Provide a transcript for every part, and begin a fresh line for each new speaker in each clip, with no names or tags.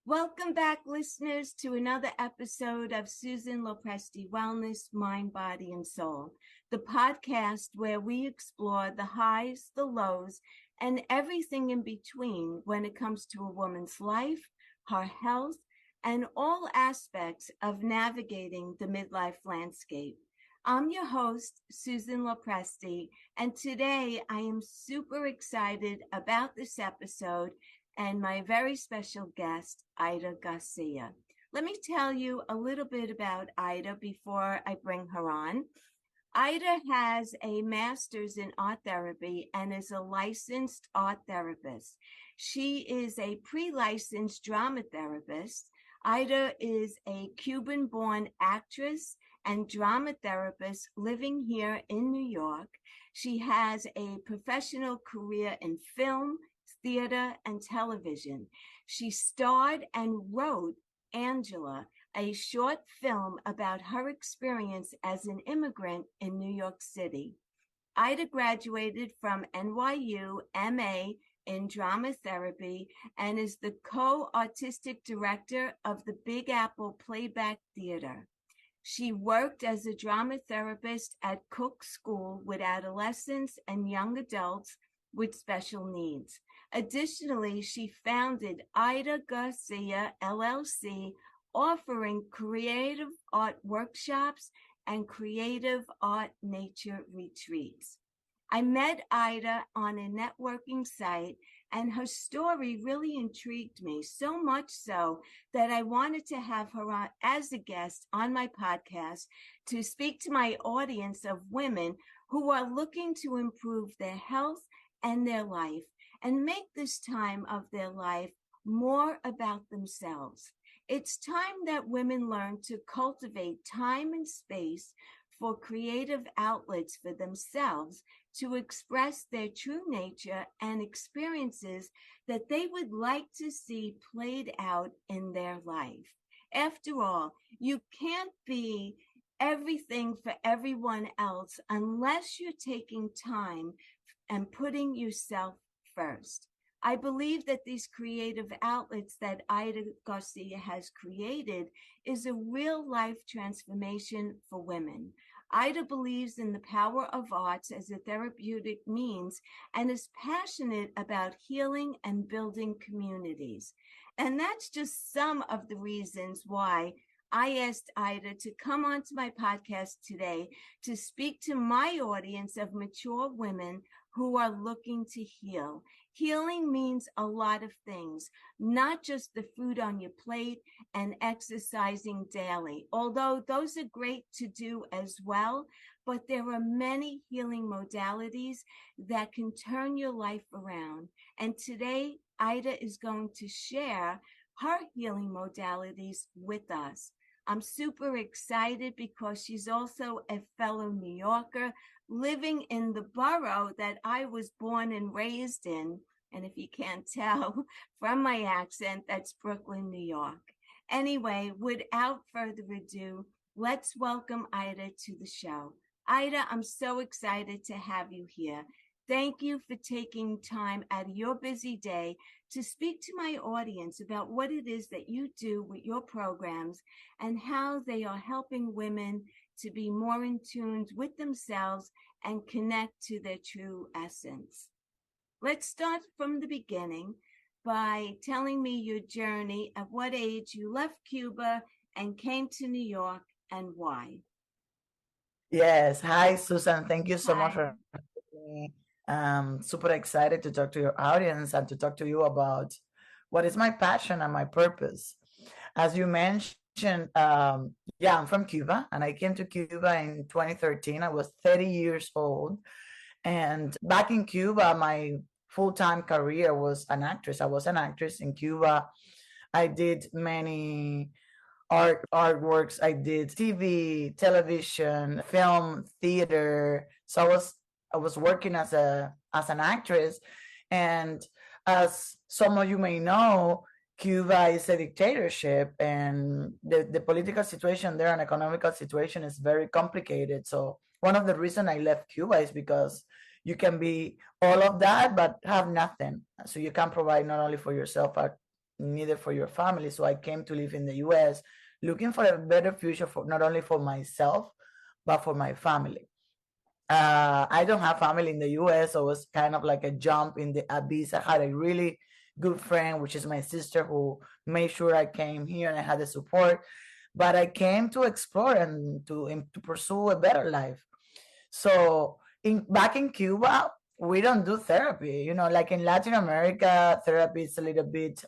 Welcome back, listeners, to another episode of Susan Lopresti Wellness, Mind, Body, and Soul, the podcast where we explore the highs, the lows, and everything in between when it comes to a woman's life, her health, and all aspects of navigating the midlife landscape. I'm your host, Susan Lopresti, and today I am super excited about this episode and my very special guest, Ida Garcia. Let me tell you a little bit about Ida before I bring her on. Ida has a master's in art therapy and is a licensed art therapist. She is a pre-licensed drama therapist. Ida is a Cuban-born actress and drama therapist living here in New York. She has a professional career in film, theater, and television. She starred and wrote Angela, a short film about her experience as an immigrant in New York City. Ida graduated from NYU MA in drama therapy and is the co-artistic director of the Big Apple Playback Theater. She worked as a drama therapist at Cook School with adolescents and young adults with special needs. Additionally, she founded Ida Garcia LLC, offering creative art workshops and creative art nature retreats. I met Ida on a networking site, and her story really intrigued me, so much so that I wanted to have her on as a guest on my podcast to speak to my audience of women who are looking to improve their health and their life and make this time of their life more about themselves. It's time that women learn to cultivate time and space for creative outlets for themselves to express their true nature and experiences that they would like to see played out in their life. After all, you can't be everything for everyone else unless you're taking time and putting yourself first. I believe that these creative outlets that Ida Garcia has created is a real life transformation for women. Ida believes in the power of arts as a therapeutic means and is passionate about healing and building communities. And that's just some of the reasons why I asked Ida to come onto my podcast today to speak to my audience of mature women who are looking to heal. Healing means a lot of things, not just the food on your plate and exercising daily, although those are great to do as well. But there are many healing modalities that can turn your life around. And today, Ida is going to share her healing modalities with us. I'm super excited because she's also a fellow New Yorker living in the borough that I was born and raised in. And if you can't tell from my accent, that's Brooklyn, New York. Anyway, without further ado, let's welcome Ida to the show. Ida, I'm so excited to have you here. Thank you for taking time out of your busy day to speak to my audience about what it is that you do with your programs and how they are helping women to be more in tune with themselves and connect to their true essence. Let's start from the beginning by telling me your journey, at what age you left Cuba and came to New York, and why.
Yes. Hi, Susan. Thank you so much
Hi.
for having me. Super excited to talk to your audience and to talk to you about what is my passion and my purpose. As you mentioned, yeah, I'm from Cuba and I came to Cuba in 2013. I was 30 years old. And back in Cuba, my full-time career was an actress. I was an actress in Cuba. I did many artworks. I did TV, television, film, theater. So I was working as an actress, and as some of you may know, Cuba is a dictatorship, and the political situation there and economical situation is very complicated. So one of the reasons I left Cuba is because you can be all of that but have nothing. So you can provide not only for yourself but neither for your family. So I came to live in the US, looking for a better future for not only for myself, but for my family. I don't have family in the US, so it was kind of like a jump in the abyss. I had a really good friend, which is my sister, who made sure I came here and I had the support. But I came to explore and to pursue a better life. So back in Cuba, we don't do therapy. You know, like in Latin America, therapy is a little bit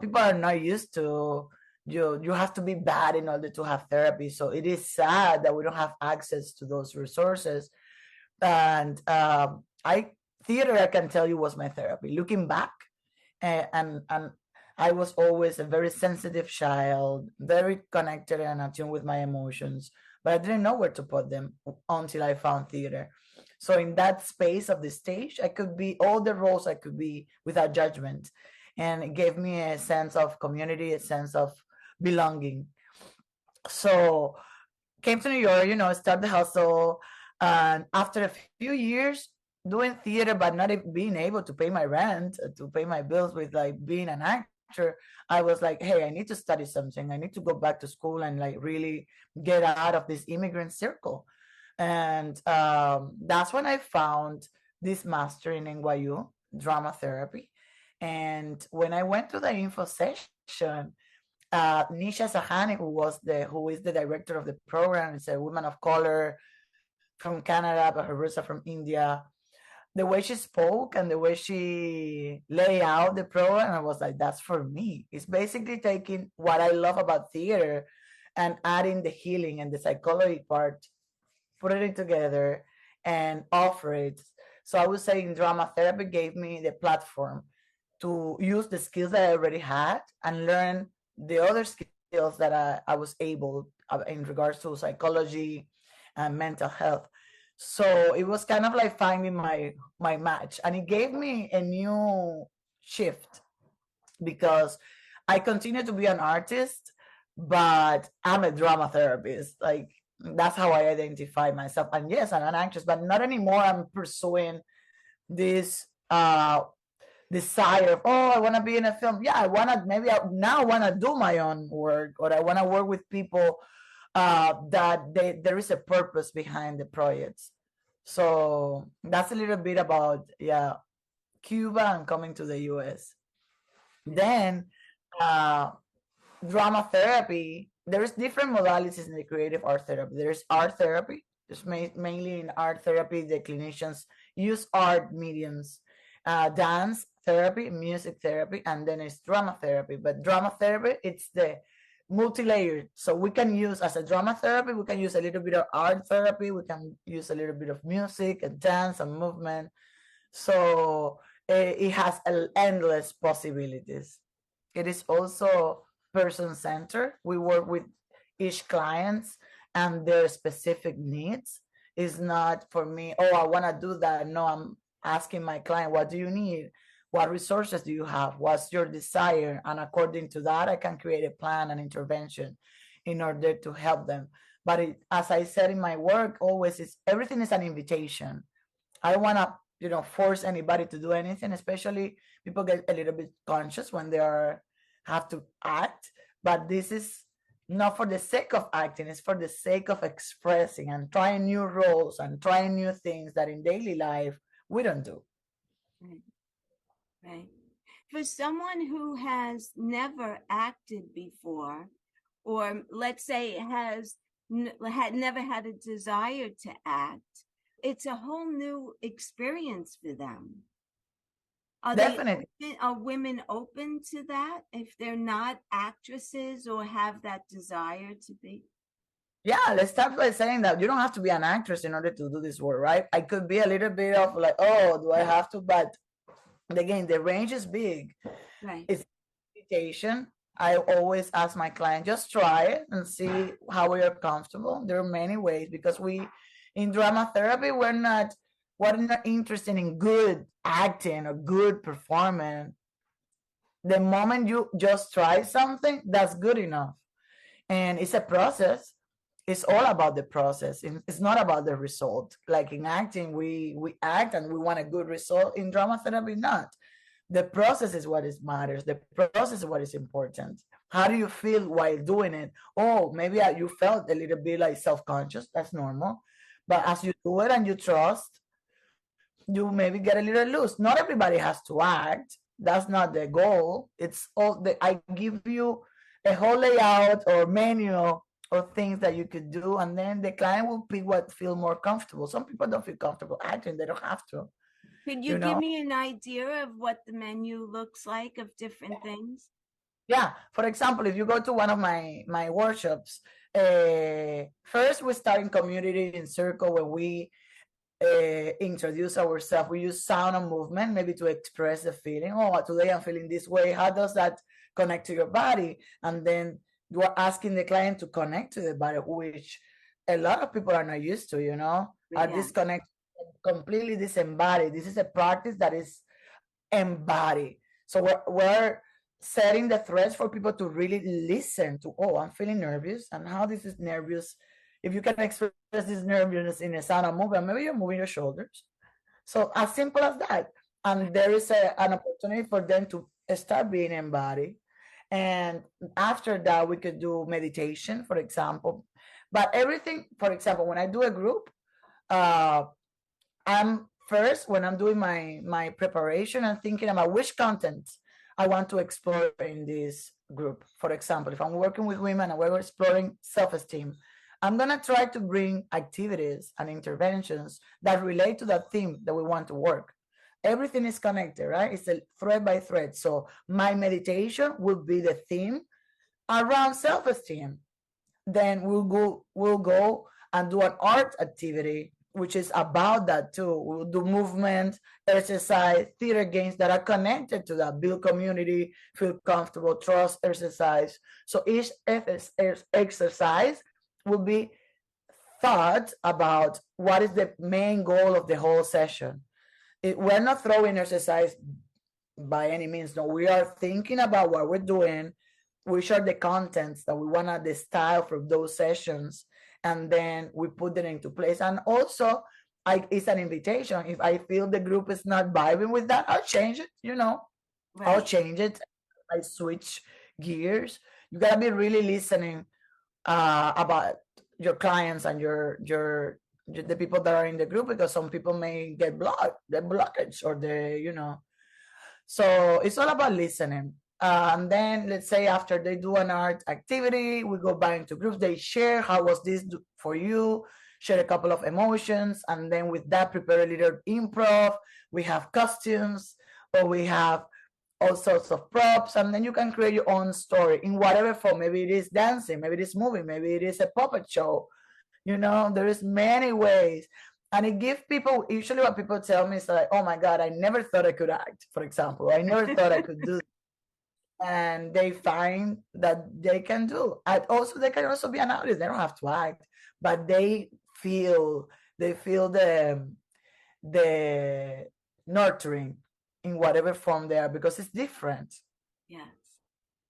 people are not used to. You have to be bad in order to have therapy. So it is sad that we don't have access to those resources. And I theater, I can tell you, was my therapy. Looking back, and I was always a very sensitive child, very connected and attuned with my emotions, but I didn't know where to put them until I found theater. So in that space of the stage, I could be all the roles I could be without judgment, and it gave me a sense of community, a sense of belonging. So came to New York, you know, start the hustle, and after a few years doing theater, but not being able to pay my rent, to pay my bills with like being an actor, I was like, hey, I need to study something. I need to go back to school and like really get out of this immigrant circle. And that's when I found this master in NYU, drama therapy. And when I went to the info session, Nisha Sahani, who is the director of the program, is a woman of color from Canada, but her roots are from India. The way she spoke and the way she lay out the program, I was like, that's for me. It's basically taking what I love about theater and adding the healing and the psychology part, putting it together and offer it. So I would say in drama therapy gave me the platform to use the skills that I already had and learn the other skills that I was able in regards to psychology and mental health. So it was kind of like finding my match, and it gave me a new shift because I continue to be an artist, but I'm a drama therapist. Like that's how I identify myself. And yes, I'm an actress, but not anymore. I'm pursuing this desire of, oh, I want to be in a film. Yeah, I want to, maybe I now want to do my own work, or I want to work with people there is a purpose behind the projects. So that's a little bit about, yeah, Cuba and coming to the US. Then drama therapy, there's different modalities in the creative art therapy. There's art therapy. Just mainly in art therapy, the clinicians use art mediums, dance therapy, music therapy, and then it's drama therapy. But drama therapy, it's the multi-layered. So we can use, as a drama therapy, we can use a little bit of art therapy, we can use a little bit of music and dance and movement. So it has endless possibilities. It is also person-centered. We work with each clients and their specific needs. It's not for me, oh, I want to do that. No, I'm asking my client, what do you need? What resources do you have? What's your desire? And according to that, I can create a plan and intervention in order to help them. But as I said in my work, always is everything is an invitation. I don't want to, force anybody to do anything. Especially people get a little bit conscious when they have to act. But this is not for the sake of acting. It's for the sake of expressing and trying new roles and trying new things that in daily life we don't do.
Right. For someone who has never acted before, or let's say had never had a desire to act, it's a whole new experience for them.
Definitely.
Are women open to that if they're not actresses or have that desire to be?
Yeah, let's start by saying that you don't have to be an actress in order to do this work, right? I could be a little bit of like, oh, do I have to? But again, the range is big.
Right.
It's invitation. I always ask my client, just try it and see how we are comfortable. There are many ways, because in drama therapy, we're not interested in good acting or good performance. The moment you just try something, that's good enough. And it's a process. It's all about the process. It's not about the result. Like in acting, we act and we want a good result. In drama therapy, not. The process is what is matters. The process is what is important. How do you feel while doing it? Oh, maybe you felt a little bit like self-conscious. That's normal. But as you do it and you trust, you maybe get a little loose. Not everybody has to act. That's not the goal. It's all I give you a whole layout or menu of things that you could do, and then the client will pick what feel more comfortable. Some people don't feel comfortable acting. They don't have to,
Could you
you
give
know.
me an idea of what the menu looks like of different things?
Yeah. For example, if you go to one of my workshops, first we start in community in circle when we introduce ourselves. We use sound and movement maybe to express the feeling. Oh, today I'm feeling this way. How does that connect to your body? And then you are asking the client to connect to the body, which a lot of people are not used to, are
Yeah,
disconnected, completely disembodied. This is a practice that is embodied. So we're setting the threads for people to really listen to, oh, I'm feeling nervous, and how this is nervous. If you can express this nervousness in a sound of movement, maybe you're moving your shoulders. So as simple as that. And there is an opportunity for them to start being embodied. And after that, we could do meditation, for example. But everything, for example, when I do a group, uh, I'm first when I'm doing my preparation, I'm thinking about which content I want to explore in this group. For example, if I'm working with women and we're exploring self-esteem, I'm gonna try to bring activities and interventions that relate to that theme that we want to work. Everything is connected, right? It's a thread by thread. So my meditation will be the theme around self-esteem. Then we'll go and do an art activity which is about that too. We'll do movement, exercise, theater games that are connected to that. Build community, feel comfortable, trust, exercise. So each exercise will be thought about what is the main goal of the whole session. We're not throwing exercise by any means. No, we are thinking about what we're doing. We share the contents that we want, the style for those sessions, and then we put it into place. And also, it's an invitation. If I feel the group is not vibing with that, I'll change it. I'll
right.
change it. I switch gears. You gotta be really listening about your clients and your the people that are in the group, because some people may get the blockage, or so it's all about listening. And then let's say after they do an art activity, we go back into groups. They share how was this for you, share a couple of emotions, and then with that prepare a little improv. We have costumes, or we have all sorts of props, and then you can create your own story in whatever form. Maybe it is dancing, maybe it is moving, maybe it is a puppet show. There is many ways. And it gives people, usually what people tell me is like, oh my God, I never thought I could act, for example. I never thought I could do. And they find that they can do. And also, they can also be an artist. They don't have to act, but they feel the nurturing in whatever form they are, because it's different.
Yes.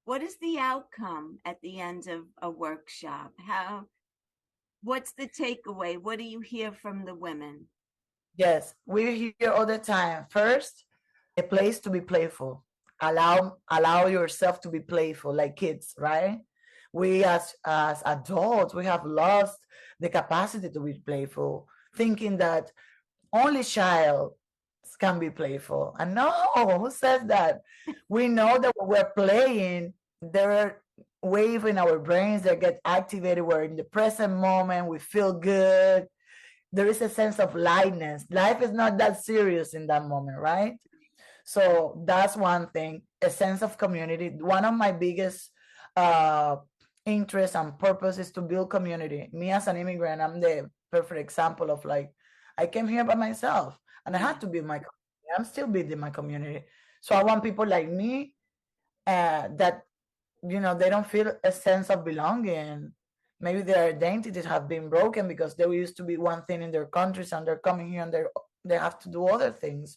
What is the outcome at the end of a workshop? What's the takeaway? What do you hear from the women?
Yes, we hear all the time. First, a place to be playful. Allow yourself to be playful, like kids, right? We as adults, we have lost the capacity to be playful, thinking that only child can be playful. And no, who says that? We know that when we're playing, there are waves in our brains that get activated. We're in the present moment, we feel good. There is a sense of lightness. Life is not that serious in that moment, right? So that's one thing, a sense of community. One of my biggest uh, interests and purpose is to build community. Me as an immigrant, I'm the perfect example of, like, I came here by myself and I
Yeah.
had to build my community. I'm still building my community. So I want people like me that, they don't feel a sense of belonging. Maybe their identities have been broken because they used to be one thing in their countries, and they're coming here and they have to do other things.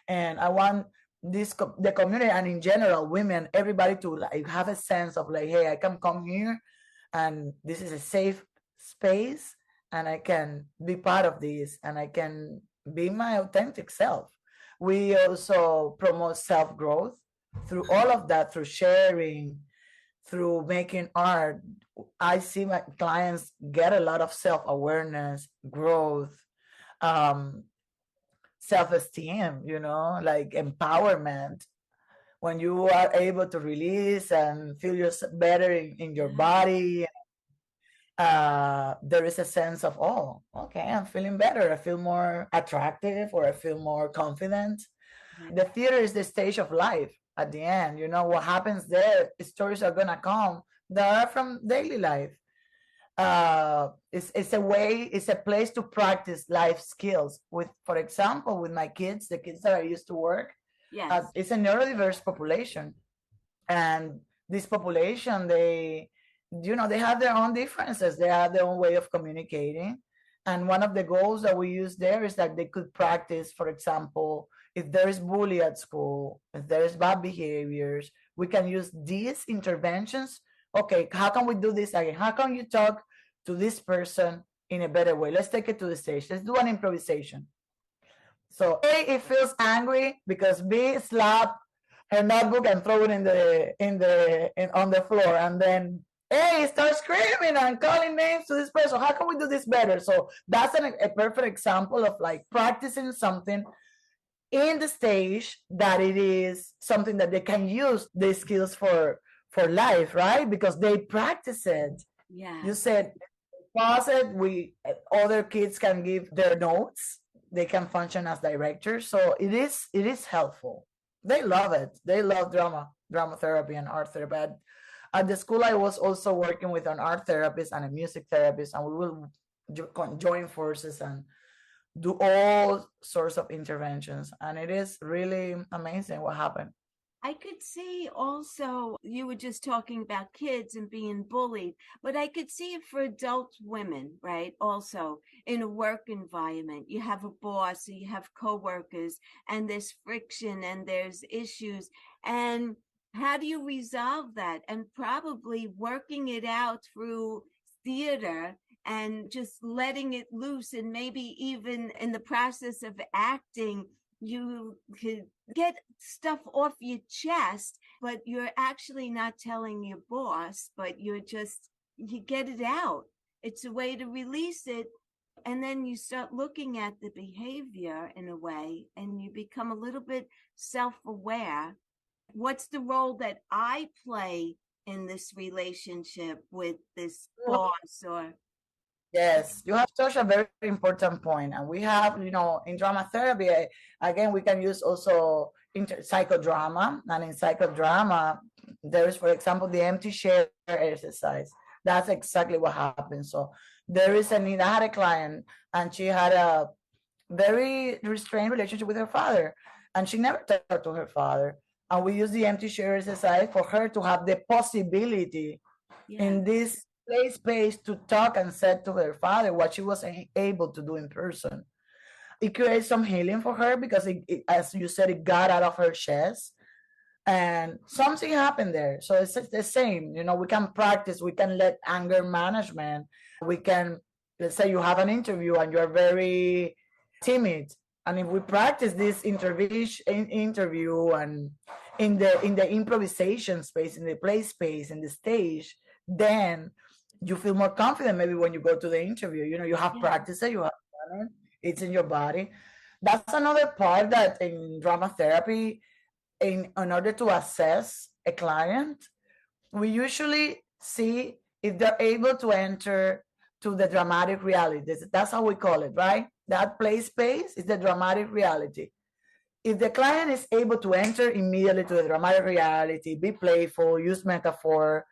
And I want the community, and in general women, everybody, to like have a sense of like, hey, I can come here and this is a safe space, and I can be part of this, and I can be my authentic self We also promote self-growth through all of that, through sharing, through making art. I see my clients get a lot of self-awareness, growth, um, self-esteem, like empowerment. When you are able to release and feel yourself better in your
Yeah.
body, there is a sense of, oh, okay, I'm feeling better. I feel more attractive, or I feel more confident.
Yeah.
The theater is the stage of life at the end. What happens there, stories are going to come that are from daily life. It's a way, it's a place to practice life skills. With, for example, with my kids, the kids that I used to work,
Yes.
it's a neurodiverse population. And this population, they have their own differences, they have their own way of communicating. And one of the goals that we use there is that they could practice, for example, if there is bully at school, if there is bad behaviors, we can use these interventions. Okay, how can we do this again? How can you talk to this person in a better way? Let's take it to the stage, let's do an improvisation. So A, it feels angry because B slapped her notebook and throw it on the floor, and then A starts screaming and calling names to this person. How can we do this better? So that's a perfect example of like practicing something in the stage that it is something that they can use these skills for life, right? Because they practice it.
Yeah.
You said pause it. We Other kids can give their notes, they can function as directors, so it is helpful. They love it. They love drama therapy and art therapy. At the school, I was also working with an art therapist and a music therapist, and we will join forces and do all sorts of interventions, and it is really amazing what happened.
I could see also, you were just talking about kids and being bullied, but I could see it for adult women, right? Also, in a work environment, you have a boss, or you have coworkers, and there's friction and there's issues. And how do you resolve that? And probably working it out through theater and just letting it loose, and maybe even in the process of acting, you could get stuff off your chest, but you're actually not telling your boss, but you get it out. It's a way to release it. And then you start looking at the behavior in a way, and you become a little bit self aware. What's the role that I play in this relationship with this boss? Or,
Yes, you have touched a very important point, and we have, in drama therapy, again, we can use also psychodrama, and in psychodrama, there is, for example, the empty chair exercise. That's exactly what happens. So there is a need. I had a client, and she had a very restrained relationship with her father, and she never talked to her father. And we use the empty chair exercise for her to have the possibility
yeah,
in this play space to talk and said to her father what she was able to do in person. It creates some healing for her because as you said, it got out of her chest and something happened there. So it's the same, we can practice, we can let anger management, we can, let's say you have an interview and you're very timid, and if we practice this interview and in the improvisation space, in the play space, in the stage, then you feel more confident. Maybe when you go to the interview, you have
yeah,
practiced it, you have done it, it's in your body. That's another part that in drama therapy, in order to assess a client, we usually see if they're able to enter to the dramatic reality. That's how we call it, right? That play space is the dramatic reality. If the client is able to enter immediately to the dramatic reality, be playful, use metaphor,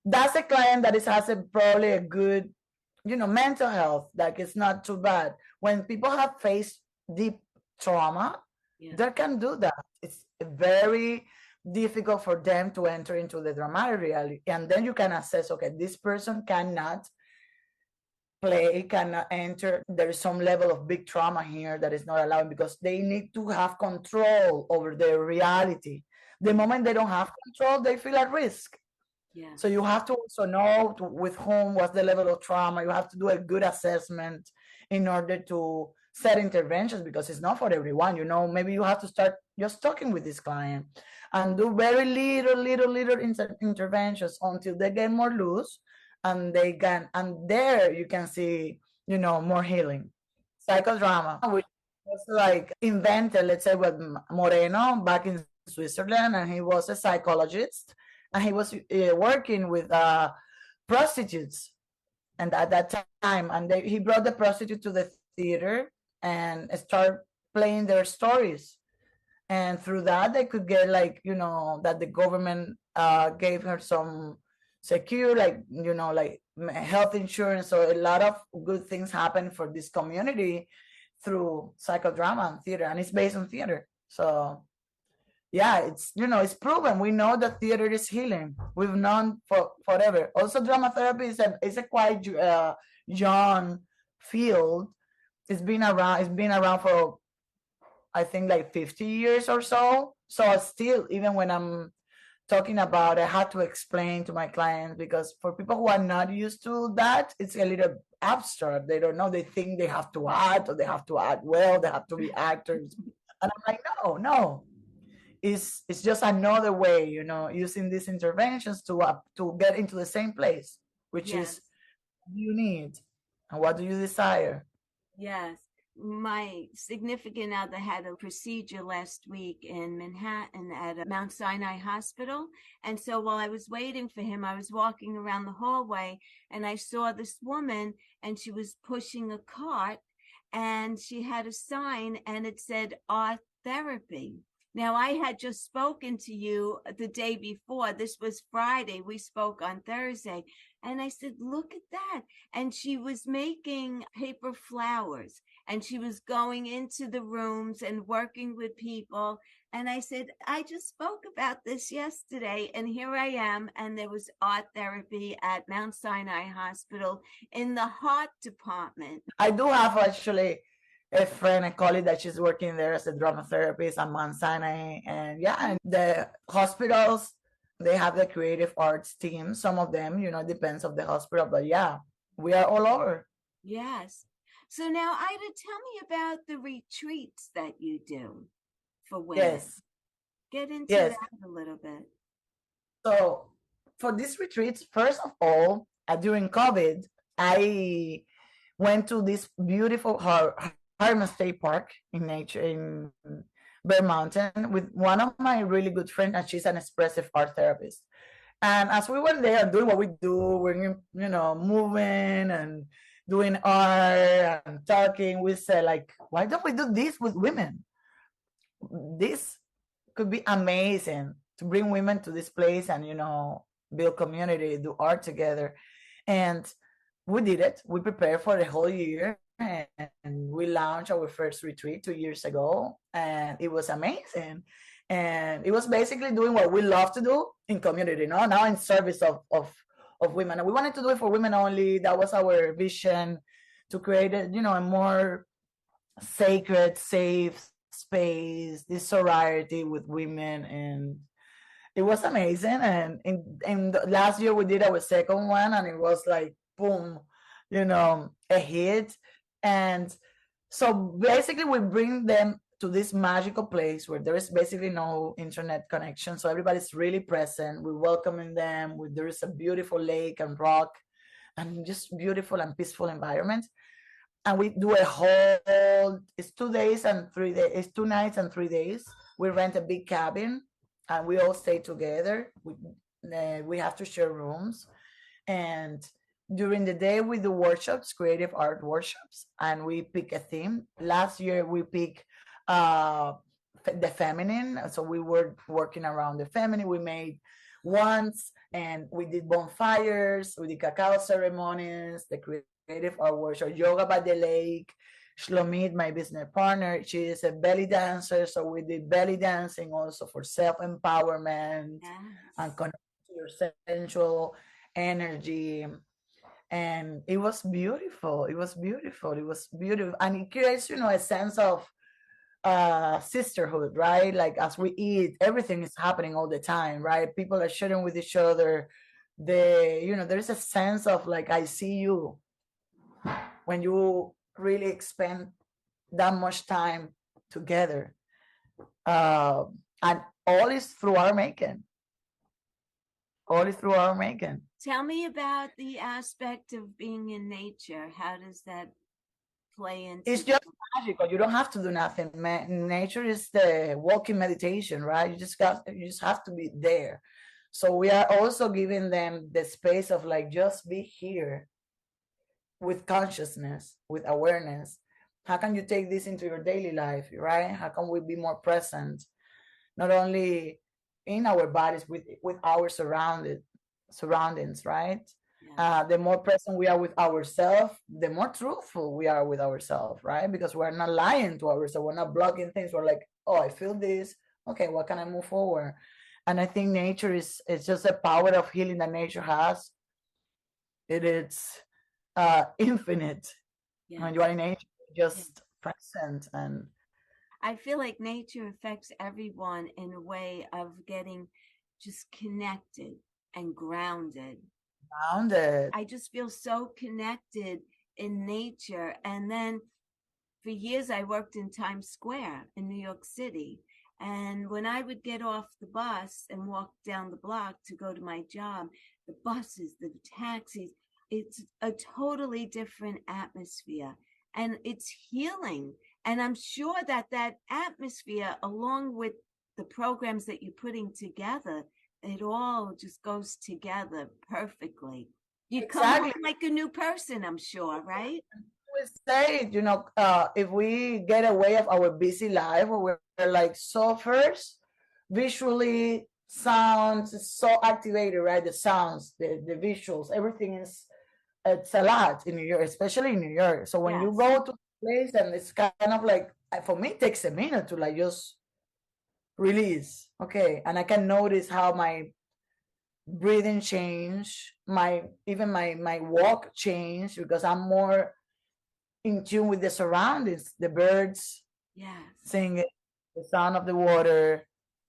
that's a client that has probably a good, mental health, like it's not too bad. When people have faced deep trauma,
yeah,
they can do that. It's very difficult for them to enter into the dramatic reality. And then you can assess, okay, this person cannot play, cannot enter. There is some level of big trauma here that is not allowing, because they need to have control over their reality. The moment they don't have control, they feel at risk.
yeah,
So you have to also know with whom, what's the level of trauma. You have to do a good assessment in order to set interventions because it's not for everyone. Maybe you have to start just talking with this client and do very little interventions until they get more loose, and there you can see, more healing. Psychodrama, which was like invented, let's say, with Moreno back in Switzerland, and he was a psychologist, and he was working with prostitutes, and at that time, and he brought the prostitute to the theater and start playing their stories, and through that they could get, like, that the government gave her some secure, like, like health insurance. So a lot of good things happen for this community through psychodrama and theater, and it's based on theater. So yeah, it's proven. We know that theater is healing. We've known for forever. Also, drama therapy is a quite young field. It's been around for, I think, like 50 years or so. So still, even when I'm talking about it, I had to explain to my clients, because for people who are not used to that, it's a little abstract. They don't know. They think they have to act, or they have to act well, they have to be actors. And I'm like, no. It's just another way, using these interventions to get into the same place, which is what you need and what do you desire.
Yes. My significant other had a procedure last week in Manhattan at Mount Sinai Hospital. And so while I was waiting for him, I was walking around the hallway and I saw this woman, and she was pushing a cart, and she had a sign and it said art therapy. Now, I had just spoken to you the day before. This was Friday. We spoke on Thursday. And I said, look at that. And she was making paper flowers, and she was going into the rooms and working with people. And I said, I just spoke about this yesterday, and here I am. And there was art therapy at Mount Sinai Hospital in the heart department.
I do have actually a friend, a colleague, that she's working there as a drama therapist at Mount Sinai. And yeah, and the hospitals, they have the creative arts team. Some of them, depends of the hospital, but yeah, we are all over.
Yes. So now, Ida, tell me about the retreats that you do for women.
Yes.
Get into that a little bit.
So for these retreats, first of all, during COVID, I went to this beautiful Harlem State Park in nature in Bear Mountain with one of my really good friends, and she's an expressive art therapist. And as we were there doing what we do, we're moving and doing art and talking, we said, like, why don't we do this with women? This could be amazing to bring women to this place and build community, do art together. And we did it. We prepared for the whole year, and we launched our first retreat 2 years ago, and it was amazing. And it was basically doing what we love to do in community, now in service of women. And we wanted to do it for women only. That was our vision, to create a more sacred, safe space, this sorority with women. And it was amazing. And in the last year we did our second one, and it was like boom, a hit. And so basically we bring them to this magical place where there is basically no internet connection, so everybody's really present. We're welcoming them. There is a beautiful lake and rock, and just beautiful and peaceful environment. And we do it's 2 days and 3 days. It's 2 nights and 3 days. We rent a big cabin, and we all stay together. We have to share rooms, and during the day we do workshops, creative art workshops, and we pick a theme. Last year we picked the feminine, so we were working around the feminine. We made wands, and we did bonfires, we did cacao ceremonies, the creative art workshop, yoga by the lake. Shlomit, my business partner, she is a belly dancer, so we did belly dancing also for self-empowerment. Yes. And connect to your sensual energy. And it was beautiful. It was beautiful. And it creates, a sense of sisterhood, right? Like, as we eat, everything is happening all the time, right? People are sharing with each other. There's a sense of, like, I see you, when you really expand that much time together. Uh, and all is through our making. All is through our making.
Tell me about the aspect of being in nature. How does that play into?
It's just magical. You don't have to do nothing. Nature is the walking meditation, right? You just have to be there. So we are also giving them the space of like just be here with consciousness, with awareness. How can you take this into your daily life, right? How can we be more present, not only in our bodies, with our surroundings, right?
Yeah.
The more present we are with ourselves, the more truthful we are with ourselves, right? Because we're not lying to ourselves, we're not blocking things. We're like, oh, I feel this. Okay, what can I move forward? And I think nature is just a power of healing that nature has. It is infinite.
Yeah.
When you are in nature,
Yeah.
just present and
I feel like nature affects everyone in a way of getting just connected and grounded.
grounded.
I just feel so connected in nature. And then for years, I worked in Times Square in New York City. And when I would get off the bus and walk down the block to go to my job, the buses, the taxis, it's a totally different atmosphere. And it's healing. And I'm sure that that atmosphere, along with the programs that you're putting together, it all just goes together perffically. You come home
Exactly.
like a new person, I'm sure, right?
We say, if we get away of our busy life, where we're like so first, visually, sounds is so activated, right? The sounds, the visuals, everything is, it's a lot in New York, especially in New York. So when you
Yes.
go to a place and it's kind of like, for me, it takes a minute to like just release. Okay. And I can notice how my breathing change, my walk change, because I'm more in tune with the surroundings, the birds
Yes.
singing, the sound of the water,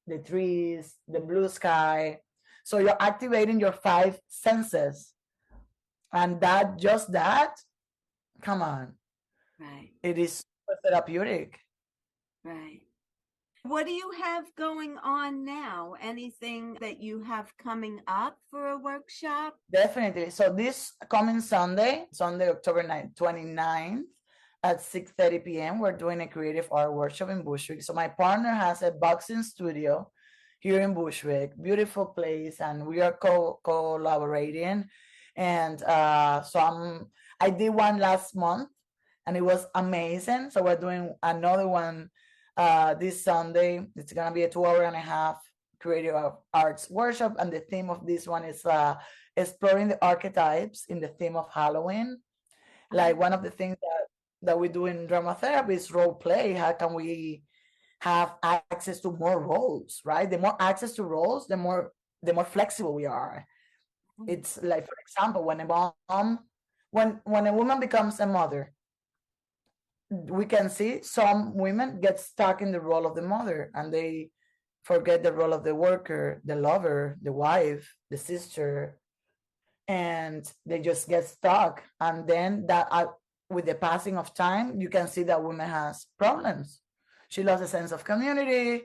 the trees, the blue sky. So you're activating your five senses. And that, come on,
Right.
it is super therapeutic.
Right. What do you have going on now? Anything that you have coming up for a workshop?
Definitely. So this coming Sunday, October 29th at 6:30 p.m., we're doing a creative art workshop in Bushwick. So my partner has a boxing studio here in Bushwick, beautiful place, and we are collaborating. And I did one last month, and it was amazing. So we're doing another one this Sunday. It's gonna be a 2 hour and a half creative arts workshop, and the theme of this one is exploring the archetypes in the theme of Halloween. Like one of the things that we do in drama therapy is role play. How can we have access to more roles, right? The more access to roles, the more flexible we are. It's like, for example, when a mom, when a woman becomes a mother, we can see some women get stuck in the role of the mother, and they forget the role of the worker, the lover, the wife, the sister, and they just get stuck. And then with the passing of time, you can see that woman has problems. She lost a sense of community.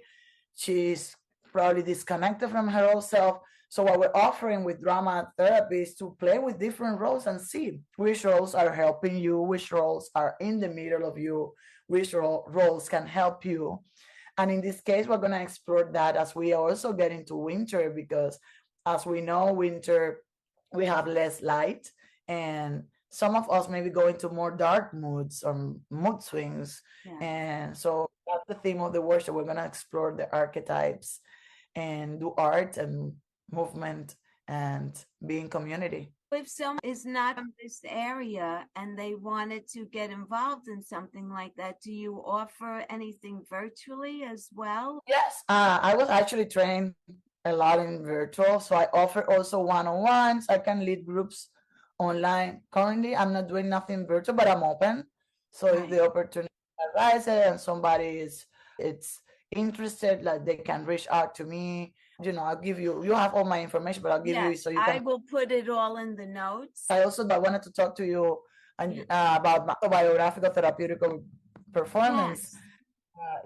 She's probably disconnected from her own self. So what we're offering with drama therapy is to play with different roles and see which roles are helping you, which roles are in the middle of you, which roles can help you. And in this case, we're going to explore that as we also get into winter, because as we know, winter, we have less light, and some of us maybe go into more dark moods or mood swings.
Yeah.
And so that's the theme of the workshop. We're going to explore the archetypes and do art and movement and be in community.
If someone is not from this area and they wanted to get involved in something like that, do you offer anything virtually as well?
Yes, I was actually trained a lot in virtual, so I offer also one-on-ones. I can lead groups online. Currently, I'm not doing nothing virtual, but I'm open. So if the opportunity arises and somebody is it's interested, like they can reach out to me. I'll give you have all my information, but I'll give you
Yes,
so you
I
can.
will put it all in the notes.
I wanted to talk to you and about biographical therapeutic performance.
Yes.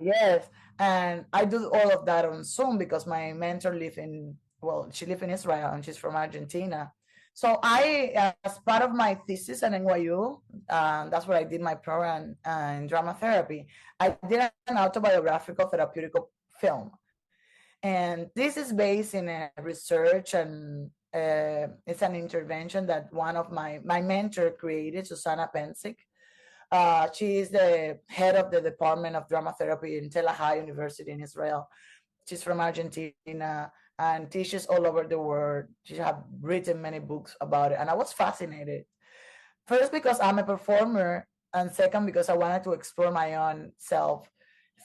Yes, and I do all of that on Zoom because my mentor live in, well, she live in Israel and she's from Argentina. So I, as part of my thesis at NYU, that's where I did my program in drama therapy. I did an autobiographical therapeutical film, and this is based in a research, and it's an intervention that one of my mentor created, Susanna Pensick. She is the head of the Department of Drama Therapy in Tel Hai University in Israel. She's from Argentina and teaches all over the world. She has written many books about it. And I was fascinated. First, because I'm a performer, and second, because I wanted to explore my own self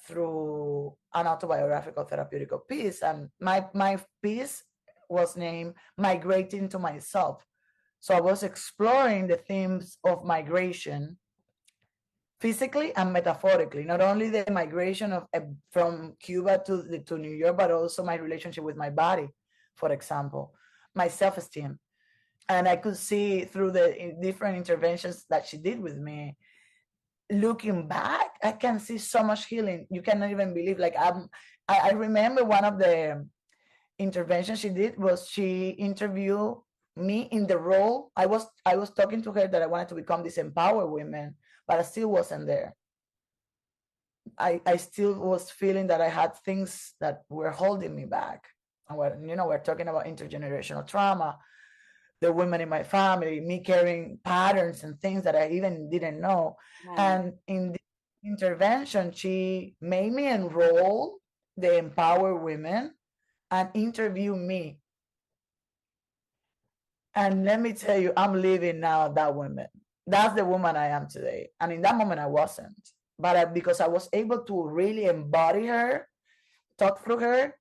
through an autobiographical therapeutical piece. And my piece was named Migrating to Myself. So I was exploring the themes of migration physically and metaphorically, not only the migration of from Cuba to New York, but also my relationship with my body, for example, my self-esteem. And I could see through the different interventions that she did with me, looking back, I can see so much healing. You cannot even believe. I remember one of the interventions she did was she interviewed me in the role. I was talking to her that I wanted to become this empowered woman, but I still wasn't there. I still was feeling that I had things that were holding me back. And we're talking about intergenerational trauma, the women in my family, me carrying patterns and things that I even didn't know.
Right.
And in the intervention, she made me enroll the empowered women and interview me. And let me tell you, I'm living now that woman. That's the woman I am today. And in that moment, I wasn't. But because I was able to really embody her, talk through her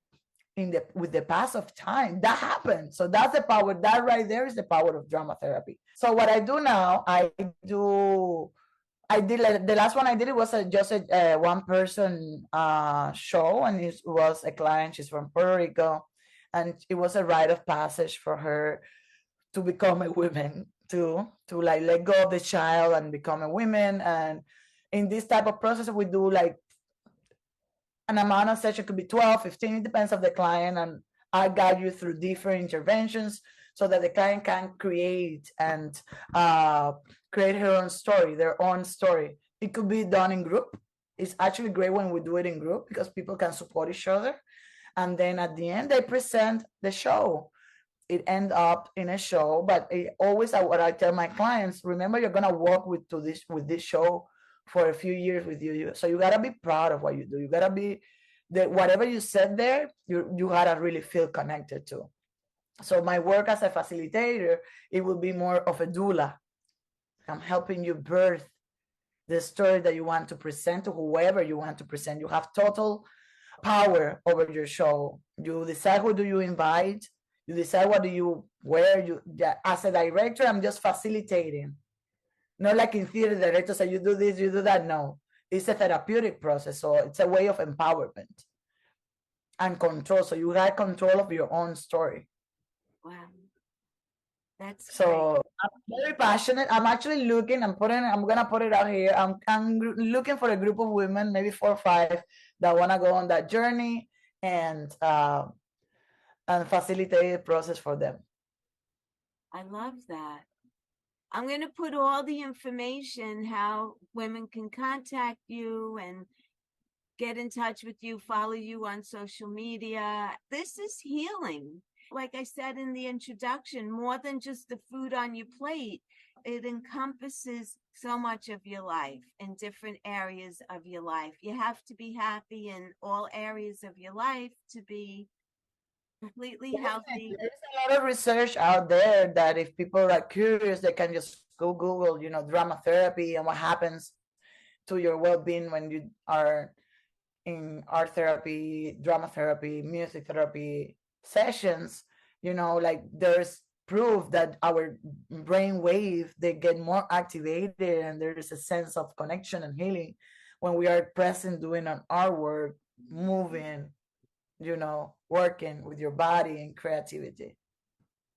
with the pass of time, that happened. So that's the power. That right there is the power of drama therapy. So what I do now, I did like the last one I did. It was just a one person show, and it was a client. She's from Puerto Rico, and it was a rite of passage for her to become a woman, to like let go of the child and become a woman. And in this type of process, we do like an amount of session, could be 12, 15, it depends of the client. And I guide you through different interventions so that the client can uh, create her own story, their own story. It could be done in group. It's actually great when we do it in group because people can support each other. And then at the end, they present the show. It end up in a show, but always what I tell my clients: remember, you're gonna work with this show for a few years with you. So you gotta be proud of what you do. You gotta be that whatever you said there, you gotta really feel connected to. So my work as a facilitator, it will be more of a doula. I'm helping you birth the story that you want to present to whoever you want to present. You have total power over your show. You decide who do you invite. You decide what do you wear. As a director, I'm just facilitating. Not like in theater, director say you do this, you do that. No, it's a therapeutic process. So it's a way of empowerment and control. So you have control of your own story.
Wow. That's great.
So I'm very passionate. I'm actually looking. I'm gonna put it out here. I'm looking for a group of women, maybe 4 or 5, that wanna go on that journey and facilitate the process for them.
I love that. I'm going to put all the information how women can contact you and get in touch with you, follow you on social media. This is healing. Like I said in the introduction, more than just the food on your plate, it encompasses so much of your life in different areas of your life. You have to be happy in all areas of your life to be completely healthy.
There's a lot of research out there that if people are curious, they can just go Google, drama therapy and what happens to your well-being when you are in art therapy, drama therapy, music therapy sessions. Like there's proof that our brain wave, they get more activated, and there's a sense of connection and healing when we are present doing an artwork, moving, working with your body and creativity.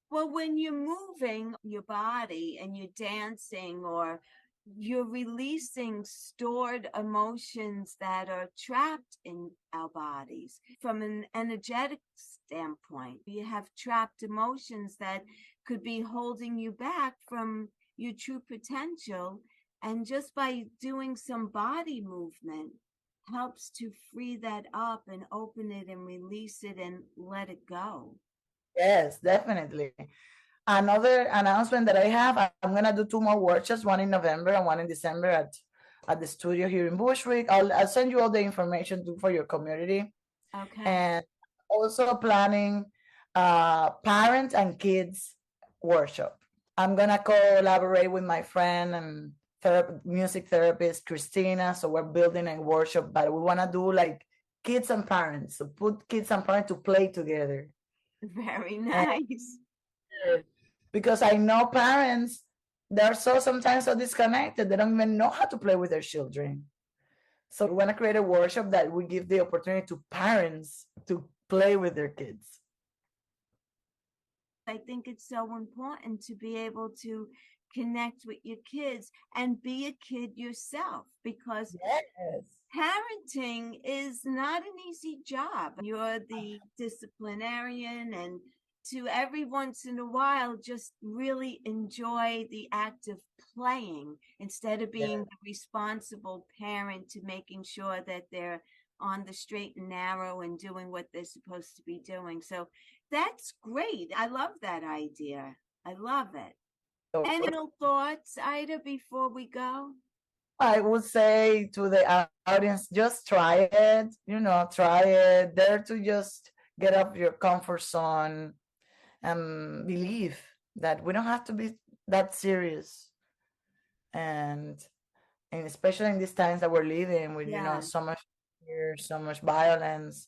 Well, when you're moving your body and you're dancing or you're releasing stored emotions that are trapped in our bodies. From an energetic standpoint, you have trapped emotions that could be holding you back from your true potential. And just by doing some body movement helps to free that up and open it and release it and let it go.
Yes, definitely. Another announcement that I have, I'm gonna do two more workshops, one in November and one in December at the studio here in Bushwick. I'll send you all the information for your community.
Okay.
And also planning parent and kids workshop. I'm gonna collaborate with my friend and music therapist Christina. So we're building a workshop, but we wanna do like kids and parents. So put kids and parents to play together.
Very nice.
And because I know parents, they're sometimes so disconnected. They don't even know how to play with their children. So we want to create a workshop that we give the opportunity to parents to play with their kids.
I think it's so important to be able to connect with your kids and be a kid yourself, because
yes,
parenting is not an easy job. You're the disciplinarian, and to every once in a while just really enjoy the act of playing instead of being the responsible parent to making sure that they're on the straight and narrow and doing what they're supposed to be doing. So that's great. I love that idea. I love it. Any final thoughts, Ida, before we go?
I would say to the audience, just try it, try it. Dare to just get up your comfort zone and believe that we don't have to be that serious. And especially in these times that we're living with, so much fear, so much violence,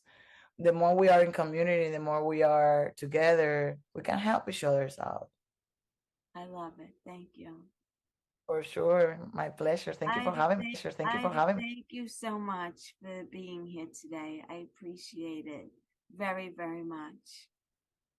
the more we are in community, the more we are together, we can help each other out.
I love it. Thank you.
For sure. My pleasure. Thank you for having me.
Thank you so much for being here today. I appreciate it very, very much.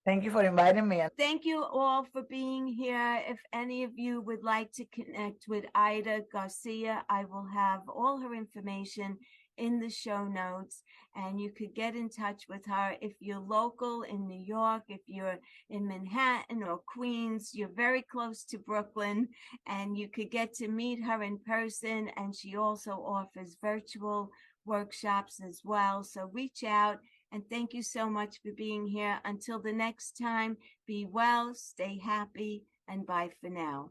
Thank you for inviting me.
Thank you all for being here. If any of you would like to connect with Ida Garcia, I will have all her information in the show notes, and you could get in touch with her if you're local in New York, if you're in Manhattan or Queens, you're very close to Brooklyn, and you could get to meet her in person. And she also offers virtual workshops as well. So reach out. And thank you so much for being here. Until the next time, be well, stay happy, and bye for now.